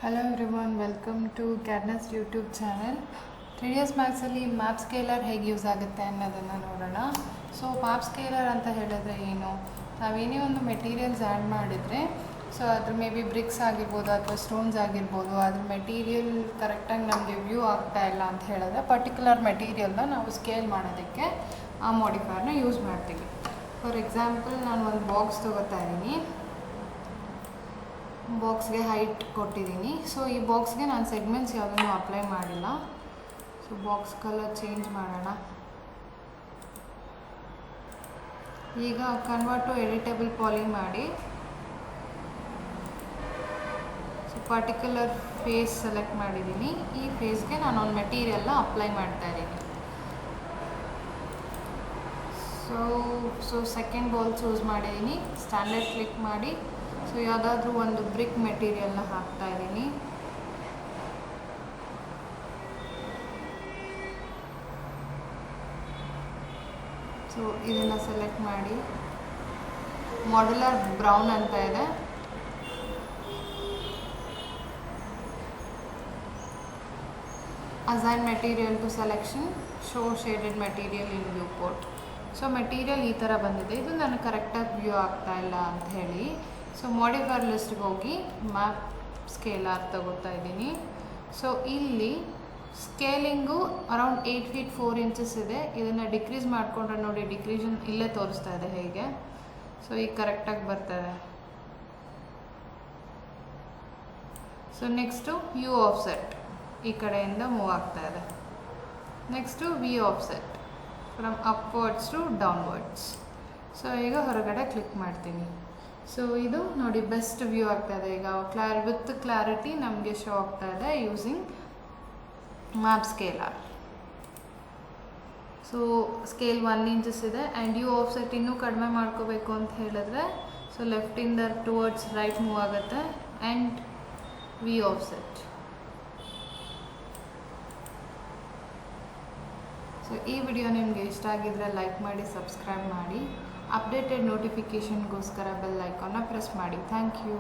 Hello everyone, welcome to CAD NEST YouTube channel. 3ds Maths ಅಲ್ಲಿ MAPSCALER ಹೇಗೆ use ಆಗುತ್ತೆ ಅನ್ನೋದನ್ನು ನೋಡೋಣ. ಸೊ MAPSCALER ಅಂತ ಹೇಳಿದ್ರೆ ಏನು, ನಾವೇನೇ ಒಂದು ಮೆಟೀರಿಯಲ್ಸ್ ಆ್ಯಡ್ ಮಾಡಿದರೆ ಸೊ ಅದ್ರ ಮೇ ಬಿ ಬ್ರಿಕ್ಸ್ ಆಗಿರ್ಬೋದು ಅಥವಾ ಸ್ಟೋನ್ಸ್ ಆಗಿರ್ಬೋದು, ಅದ್ರ ಮೆಟೀರಿಯಲ್ ಕರೆಕ್ಟಾಗಿ ನಮಗೆ ವ್ಯೂ ಆಗ್ತಾ ಇಲ್ಲ ಅಂತ ಹೇಳಿದ್ರೆ ಪರ್ಟಿಕ್ಯುಲರ್ ಮೆಟೀರಿಯಲ್ನ ನಾವು ಸ್ಕೇಲ್ ಮಾಡೋದಕ್ಕೆ ಆ ಮಾಡಿಫೈರ್ನ ಯೂಸ್ ಮಾಡ್ತೀವಿ. ಫಾರ್ ಎಕ್ಸಾಂಪಲ್ ನಾನು ಒಂದು ಬಾಕ್ಸ್ ತೊಗೋತಾ ಇದ್ದೀನಿ, ಬಾಕ್ಸ್ಗೆ ಹೈಟ್ ಕೊಟ್ಟಿದ್ದೀನಿ. ಸೊ ಈ ಬಾಕ್ಸ್ಗೆ ನಾನು ಸೆಗ್ಮೆಂಟ್ಸ್ ಯಾವುದನ್ನು ಅಪ್ಲೈ ಮಾಡಿಲ್ಲ. ಸೊ ಬಾಕ್ಸ್ ಕಲರ್ ಚೇಂಜ್ ಮಾಡೋಣ. ಈಗ ಕನ್ವರ್ಟ್ ಟು ಎಡಿಟೇಬಲ್ ಪಾಲಿ ಮಾಡಿ ಸೊ ಪರ್ಟಿಕ್ಯುಲರ್ ಫೇಸ್ ಸೆಲೆಕ್ಟ್ ಮಾಡಿದ್ದೀನಿ. ಈ ಫೇಸ್ಗೆ ನಾನು ಒಂದು ಮೆಟೀರಿಯಲ್ನ ಅಪ್ಲೈ ಮಾಡ್ತಾ ಇದ್ದೀನಿ. ಸೊ ಸೆಕೆಂಡ್ ಬಾಲ್ ಚೂಸ್ ಮಾಡಿದ್ದೀನಿ, ಸ್ಟ್ಯಾಂಡರ್ಡ್ ಕ್ಲಿಕ್ ಮಾಡಿ ಸೊ ಯಾವುದಾದ್ರೂ ಒಂದು ಬ್ರಿಕ್ ಮೆಟೀರಿಯಲ್ನ ಹಾಕ್ತಾ ಇದ್ದೀನಿ. ಸೊ ಇದನ್ನು ಸೆಲೆಕ್ಟ್ ಮಾಡಿ, ಮಾಡ್ಯುಲರ್ ಬ್ರೌನ್ ಅಂತ ಇದೆ. Assign material to selection, show shaded material in viewport. So material ಈ ಥರ ಬಂದಿದೆ, ಇದು ನನಗೆ ಕರೆಕ್ಟಾಗಿ ವ್ಯೂ ಆಗ್ತಾ ಇಲ್ಲ ಅಂತ ಹೇಳಿ ಸೊ ಮಾಡಿಫೈರ್ ಲಿಸ್ಟ್ಗೆ ಹೋಗಿ MAPSCALER ತಗೋತಾ ಇದ್ದೀನಿ. ಸೊ ಇಲ್ಲಿ ಸ್ಕೇಲಿಂಗು ಅರೌಂಡ್ 8 feet 4 inches ಇದೆ. ಇದನ್ನು ಡಿಕ್ರೀಸ್ ಮಾಡಿಕೊಂಡ್ರೆ ನೋಡಿ, ಡಿಕ್ರೀಷನ್ ಇಲ್ಲೇ ತೋರಿಸ್ತಾ ಇದೆ ಹೇಗೆ. ಸೊ ಈಗ ಕರೆಕ್ಟಾಗಿ ಬರ್ತದೆ. ಸೊ ನೆಕ್ಸ್ಟು ವ್ಯೂ ಆಫ್ಸೆಟ್, ಈ ಕಡೆಯಿಂದ ಮೂವ್ ಆಗ್ತಾ ಇದೆ. Next view offset from upwards to downwards. So ಈಗ ಹೊರಗಡೆ ಕ್ಲಿಕ್ ಮಾಡ್ತೀನಿ. ಸೊ ಇದು ನೋಡಿ ಬೆಸ್ಟ್ ವ್ಯೂ ಆಗ್ತಾ ಇದೆ. ಈಗ ವಿತ್ ಕ್ಲಾರಿಟಿ ನಮಗೆ ಶೋ ಆಗ್ತಾ ಇದೆ using MAPSCALER. So scale 1 inches ಇದೆ. ಆ್ಯಂಡ್ ವ್ಯೂ ಆಫ್ಸೆಟ್ ಇನ್ನೂ ಕಡಿಮೆ ಮಾಡ್ಕೋಬೇಕು ಅಂತ ಹೇಳಿದ್ರೆ ಸೊ ಲೆಫ್ಟಿಂದ ಟುವರ್ಡ್ಸ್ ರೈಟ್ ಮೂವ್ ಆಗುತ್ತೆ. And view offset. ಸೊ ಈ ವಿಡಿಯೋ ನಿಮಗೆ ಇಷ್ಟ ಆಗಿದ್ರೆ ಲೈಕ್ ಮಾಡಿ, ಸಬ್ಸ್ಕ್ರೈಬ್ ಮಾಡಿ. ಅಪ್ಡೇಟೆಡ್ ನೋಟಿಫಿಕೇಷನ್ಗೋಸ್ಕರ ಬೆಲ್ ಐಕಾನ್ನ ಪ್ರೆಸ್ ಮಾಡಿ. Thank you.